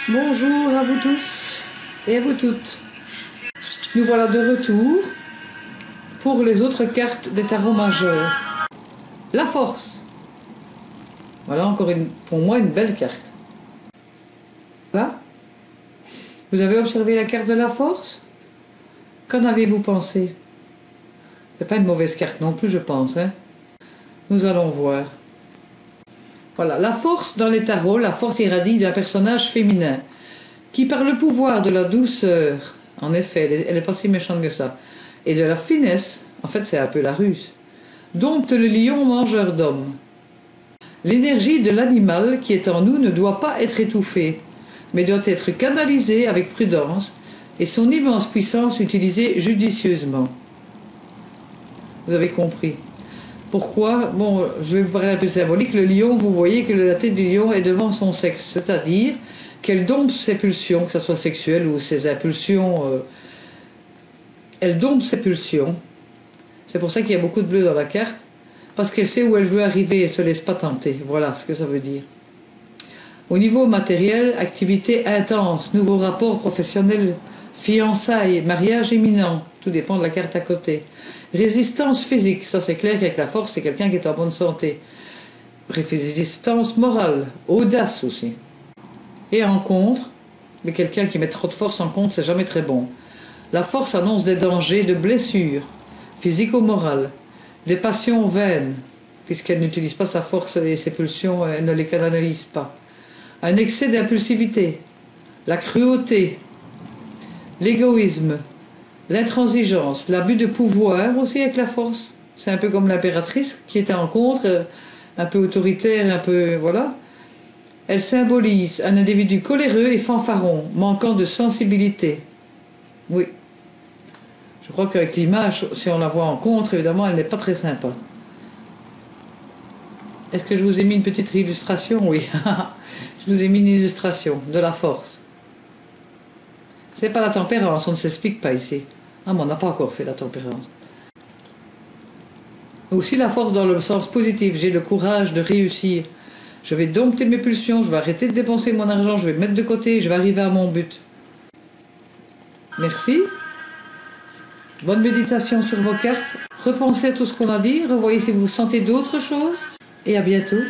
Bonjour à vous tous et à vous toutes. Nous voilà de retour pour les autres cartes des tarots majeurs. La force. Voilà encore pour moi une belle carte. Là, vous avez observé la carte de la force? Qu'en avez-vous pensé? C'est pas une mauvaise carte non plus, je pense. Hein? Nous allons voir. Voilà, la force dans les tarots, la force irradie d'un personnage féminin qui, par le pouvoir de la douceur, en effet, elle n'est pas si méchante que ça, et de la finesse, en fait c'est un peu la ruse, dompte le lion mangeur d'hommes. L'énergie de l'animal qui est en nous ne doit pas être étouffée, mais doit être canalisée avec prudence et son immense puissance utilisée judicieusement. Vous avez compris. Pourquoi? Bon, je vais vous parler un peu symbolique. Le lion, vous voyez que la tête du lion est devant son sexe, c'est-à-dire qu'elle dompte ses pulsions, que ce soit sexuelles ou ses impulsions. Elle dompte ses pulsions. C'est pour ça qu'il y a beaucoup de bleu dans la carte, parce qu'elle sait où elle veut arriver et ne se laisse pas tenter. Voilà ce que ça veut dire. Au niveau matériel, activité intense, nouveaux rapports professionnels, fiançailles, mariage imminent, tout dépend de la carte à côté. Résistance physique, ça c'est clair qu'avec la force, c'est quelqu'un qui est en bonne santé. Résistance morale, audace aussi. Et rencontre, mais quelqu'un qui met trop de force en compte, c'est jamais très bon. La force annonce des dangers, de blessures, physico-morales, des passions vaines, puisqu'elle n'utilise pas sa force et ses pulsions, elle ne les canalise pas. Un excès d'impulsivité, la cruauté, l'égoïsme, l'intransigeance, l'abus de pouvoir aussi avec la force. C'est un peu comme l'impératrice qui était en contre, un peu autoritaire, un peu... voilà. Elle symbolise un individu coléreux et fanfaron, manquant de sensibilité. Oui. Je crois qu'avec l'image, si on la voit en contre, évidemment, elle n'est pas très sympa. Est-ce que je vous ai mis une petite illustration? Oui. Je vous ai mis une illustration de la force. C'est pas la tempérance, on ne s'explique pas ici. Ah, mais on n'a pas encore fait la tempérance. Aussi la force dans le sens positif. J'ai le courage de réussir. Je vais dompter mes pulsions, je vais arrêter de dépenser mon argent, je vais mettre de côté, je vais arriver à mon but. Merci. Bonne méditation sur vos cartes. Repensez à tout ce qu'on a dit, revoyez si vous sentez d'autres choses. Et à bientôt.